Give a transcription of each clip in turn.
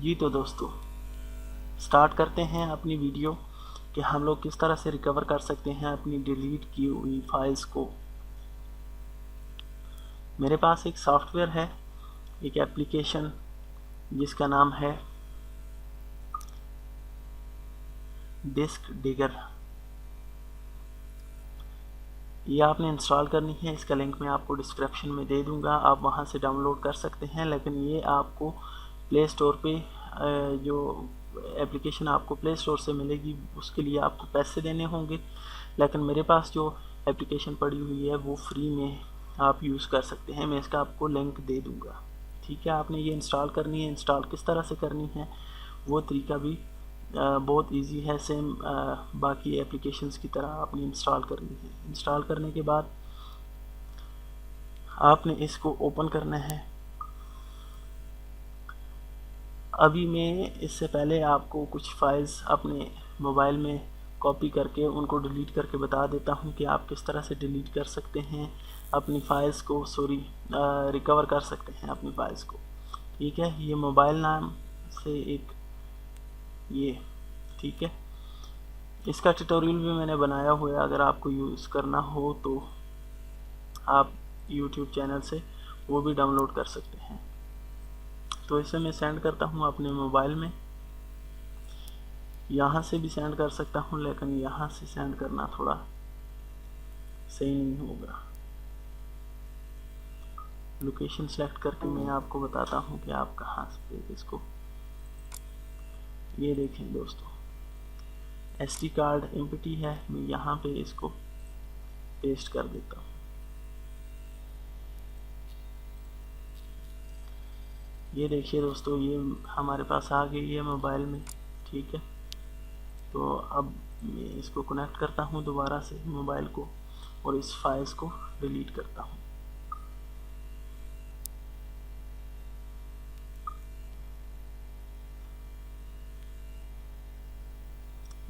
जी तो दोस्तों, स्टार्ट करते हैं अपनी वीडियो कि हम लोग किस तरह से रिकवर कर सकते हैं अपनी डिलीट की हुई फाइल्स को। मेरे पास एक सॉफ्टवेयर है, एक एप्लीकेशन जिसका नाम है डिस्क डिगर। ये आपने इंस्टॉल करनी है, इसका लिंक मैं आपको डिस्क्रिप्शन में दे दूंगा, आप वहां से डाउनलोड कर सकते हैं। लेकिन ये आपको प्ले स्टोर पे जो एप्लीकेशन आपको प्ले स्टोर से मिलेगी उसके लिए आपको पैसे देने होंगे, लेकिन मेरे पास जो एप्लीकेशन पड़ी हुई है वो फ्री में आप यूज़ कर सकते हैं। मैं इसका आपको लिंक दे दूंगा। ठीक है, आपने ये इंस्टॉल करनी है। इंस्टॉल किस तरह से करनी है वो तरीका भी बहुत इजी है, सेम बाकी एप्लीकेशंस की तरह आपने इंस्टॉल करनी है। इंस्टॉल करने के बाद आपने इसको ओपन करना है। अभी मैं इससे पहले आपको कुछ फाइल्स अपने मोबाइल में कॉपी करके उनको डिलीट करके बता देता हूं कि आप किस तरह से डिलीट कर सकते हैं अपनी फाइल्स को, रिकवर कर सकते हैं अपनी फाइल्स को। ठीक है, ये मोबाइल नाम से एक ये, ठीक है, इसका ट्यूटोरियल भी मैंने बनाया हुआ है। अगर आपको यूज़ करना हो तो आप YouTube चैनल से वो भी डाउनलोड कर सकते हैं। तो इसे मैं सेंड करता हूँ अपने मोबाइल में। यहाँ से भी सेंड कर सकता हूँ, लेकिन यहाँ से सेंड करना थोड़ा सही नहीं होगा। लोकेशन सेलेक्ट करके मैं आपको बताता हूँ कि आप कहाँ से इसको, ये देखें दोस्तों, SD कार्ड एम्प्टी है, मैं यहाँ पे इसको पेस्ट कर देता हूँ। ये देखिए दोस्तों, ये हमारे पास आ गई है मोबाइल में। ठीक है, तो अब मैं इसको कनेक्ट करता हूँ दोबारा से मोबाइल को और इस फाइल्स को डिलीट करता हूँ।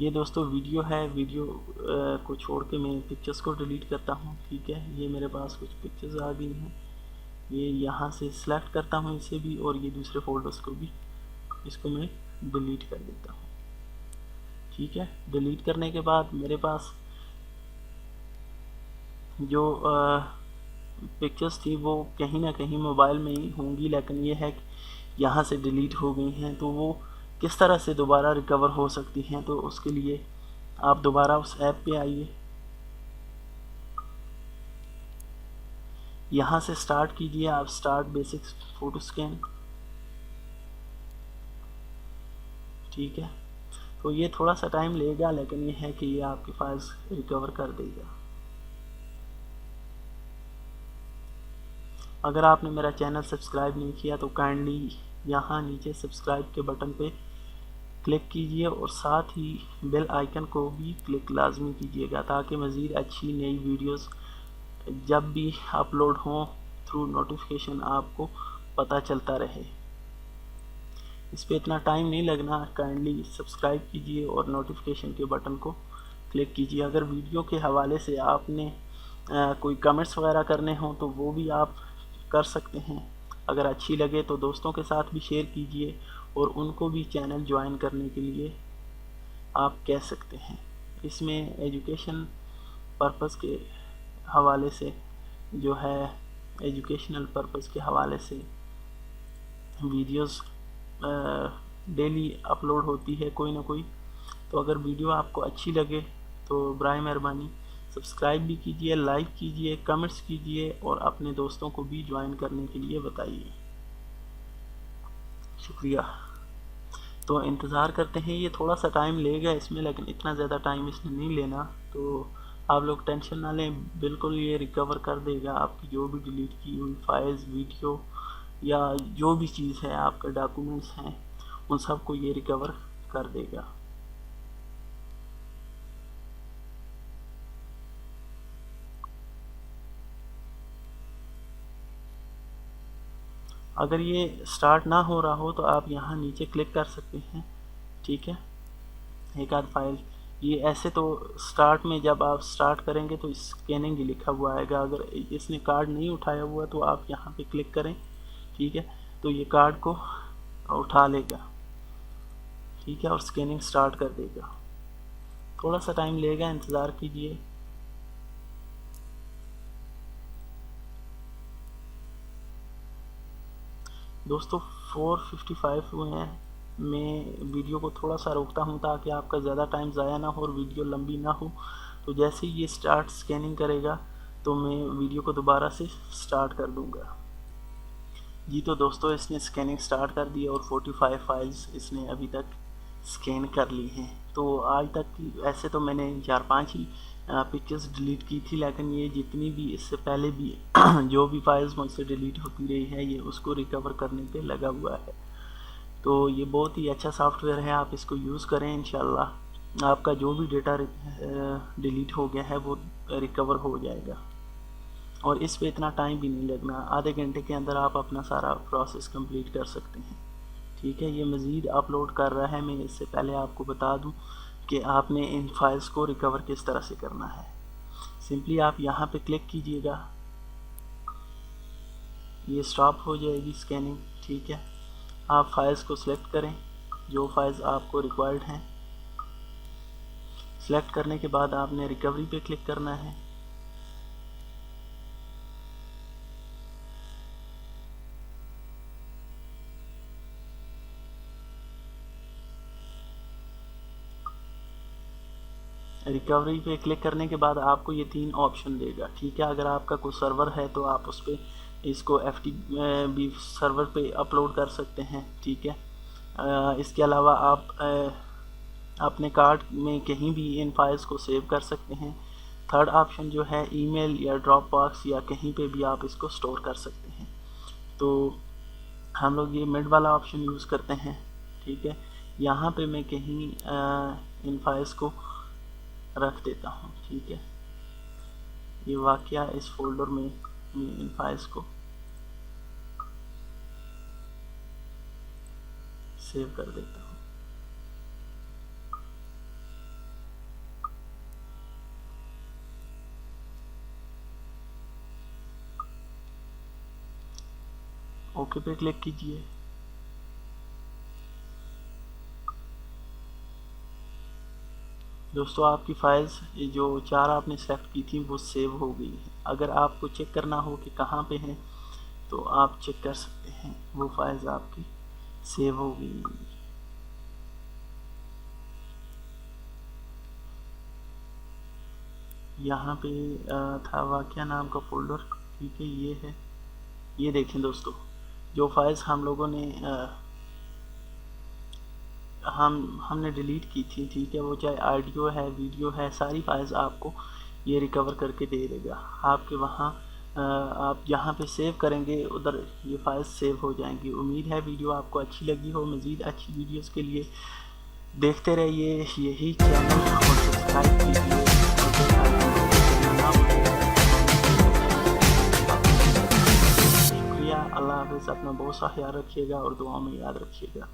ये दोस्तों वीडियो है, वीडियो को छोड़ के मैं पिक्चर्स को डिलीट करता हूँ। ठीक है, ये मेरे पास कुछ पिक्चर्स आ गई हैं, ये यहाँ से सिलेक्ट करता हूँ इसे भी, और ये दूसरे फोल्डर्स को भी, इसको मैं डिलीट कर देता हूँ। ठीक है, डिलीट करने के बाद मेरे पास जो पिक्चर्स थी वो कहीं ना कहीं मोबाइल में ही होंगी, लेकिन ये है कि यहाँ से डिलीट हो गई हैं। तो वो किस तरह से दोबारा रिकवर हो सकती हैं, तो उसके लिए आप दोबारा उस ऐप पे आइए, यहाँ से स्टार्ट कीजिए आप, स्टार्ट बेसिक्स फोटो स्कैन। ठीक है, तो ये थोड़ा सा टाइम लेगा, लेकिन ये है कि ये आपकी फाइल्स रिकवर कर देगा। अगर आपने मेरा चैनल सब्सक्राइब नहीं किया तो काइंडली यहाँ नीचे सब्सक्राइब के बटन पे क्लिक कीजिए और साथ ही बेल आइकन को भी क्लिक लाजमी कीजिएगा, ताकि मज़ीद अच्छी नई वीडियोस जब भी अपलोड हों थ्रू नोटिफिकेशन आपको पता चलता रहे। इस पर इतना टाइम नहीं लगना, काइंडली सब्सक्राइब कीजिए और नोटिफिकेशन के बटन को क्लिक कीजिए। अगर वीडियो के हवाले से आपने कोई कमेंट्स वगैरह करने हों तो वो भी आप कर सकते हैं। अगर अच्छी लगे तो दोस्तों के साथ भी शेयर कीजिए और उनको भी चैनल ज्वाइन करने के लिए आप कह सकते हैं। इसमें एजुकेशन पर्पज़ के हवाले से जो है, एजुकेशनल पर्पज़ के हवाले से वीडियोस डेली अपलोड होती है कोई ना कोई। तो अगर वीडियो आपको अच्छी लगे तो बराए मेहरबानी सब्सक्राइब भी कीजिए, लाइक कीजिए, कमेंट्स कीजिए और अपने दोस्तों को भी ज्वाइन करने के लिए बताइए। शुक्रिया। तो इंतज़ार करते हैं, ये थोड़ा सा टाइम लेगा इसमें, लेकिन इतना ज़्यादा टाइम इसमें नहीं लेना। तो आप लोग टेंशन ना लें, बिल्कुल ये रिकवर कर देगा आपकी जो भी डिलीट की हुई फाइल्स, वीडियो या जो भी चीज़ है, आपके डॉक्यूमेंट्स हैं, उन सब को ये रिकवर कर देगा। अगर ये स्टार्ट ना हो रहा हो तो आप यहाँ नीचे क्लिक कर सकते हैं। ठीक है, एक आध फाइल ये ऐसे तो स्टार्ट में जब आप स्टार्ट करेंगे तो स्कैनिंग ही लिखा हुआ आएगा। अगर इसने कार्ड नहीं उठाया हुआ तो आप यहाँ पे क्लिक करें। ठीक है, तो ये कार्ड को उठा लेगा। ठीक है, और स्कैनिंग स्टार्ट कर देगा। थोड़ा सा टाइम लेगा, इंतज़ार कीजिए। दोस्तों 4:55 हुए हैं। मैं वीडियो को थोड़ा सा रोकता हूं ताकि आपका ज़्यादा टाइम ज़ाया ना हो और वीडियो लंबी ना हो। तो जैसे ही ये स्टार्ट स्कैनिंग करेगा तो मैं वीडियो को दोबारा से स्टार्ट कर दूंगा। जी तो दोस्तों इसने स्कैनिंग स्टार्ट कर दी और 45 फाइल्स इसने अभी तक स्कैन कर ली हैं। तो आज तक की ऐसे तो मैंने 4-5 ही पिक्चर्स डिलीट की थी, लेकिन ये जितनी भी इससे पहले भी जो भी फाइल्स मुझसे डिलीट होती रही है ये उसको रिकवर करने पे लगा हुआ है। तो ये बहुत ही अच्छा सॉफ्टवेयर है, आप इसको यूज़ करें। इंशाल्लाह आपका जो भी डेटा डिलीट हो गया है वो रिकवर हो जाएगा और इस पे इतना टाइम भी नहीं लगना। आधे घंटे के अंदर आप अपना सारा प्रोसेस कंप्लीट कर सकते हैं। ठीक है, ये मज़ीद अपलोड कर रहा है। मैं इससे पहले आपको बता दूं कि आपने इन फाइल्स को रिकवर किस तरह से करना है। सिंपली आप यहाँ पे क्लिक कीजिएगा, ये स्टॉप हो जाएगी स्कैनिंग। ठीक है, आप फाइल्स को सिलेक्ट करें जो फाइल्स आपको रिक्वायर्ड हैं। सिलेक्ट करने के बाद आपने रिकवरी पे क्लिक करना है। रिकवरी पे क्लिक करने के बाद आपको ये 3 ऑप्शन देगा। ठीक है, अगर आपका कोई सर्वर है तो आप उस पर इसको FTP सर्वर पे अपलोड कर सकते हैं। ठीक है, इसके अलावा आप अपने कार्ड में कहीं भी इन फाइल्स को सेव कर सकते हैं। थर्ड ऑप्शन जो है ईमेल या ड्रॉप बॉक्स या कहीं पे भी आप इसको स्टोर कर सकते हैं। तो हम लोग ये मिड वाला ऑप्शन यूज़ करते हैं। ठीक है, यहाँ पे मैं कहीं इन फाइल्स को रख देता हूँ। ठीक है, ये वाकया इस फोल्डर में इन फाइल्स को सेव कर देता हूँ। ओके पे क्लिक कीजिए। दोस्तों आपकी फाइल्स जो 4 आपने सेलेक्ट की थी वो सेव हो गई है। अगर आपको चेक करना हो कि कहाँ पे हैं तो आप चेक कर सकते हैं, वो फाइल्स आपकी सेव हो गई। यहाँ पे था वाकया नाम का फोल्डर। ठीक है, ये है, ये देखें दोस्तों जो फाइल्स हम लोगों ने हमने डिलीट की थी। ठीक है, वो चाहे ऑडियो है, वीडियो है, सारी फाइल्स आपको ये रिकवर करके दे देगा। आपके वहाँ आप जहाँ पे सेव करेंगे उधर ये फाइल्स सेव हो जाएंगी। उम्मीद है वीडियो आपको अच्छी लगी हो। मज़ीद अच्छी वीडियोस के लिए देखते रहिए यही चैनल और सब्सक्राइब कीजिए। शुक्रिया, अल्लाह हाफ़िज़। अपना बहुत सा ख्याल रखिएगा और दुआ में याद रखिएगा।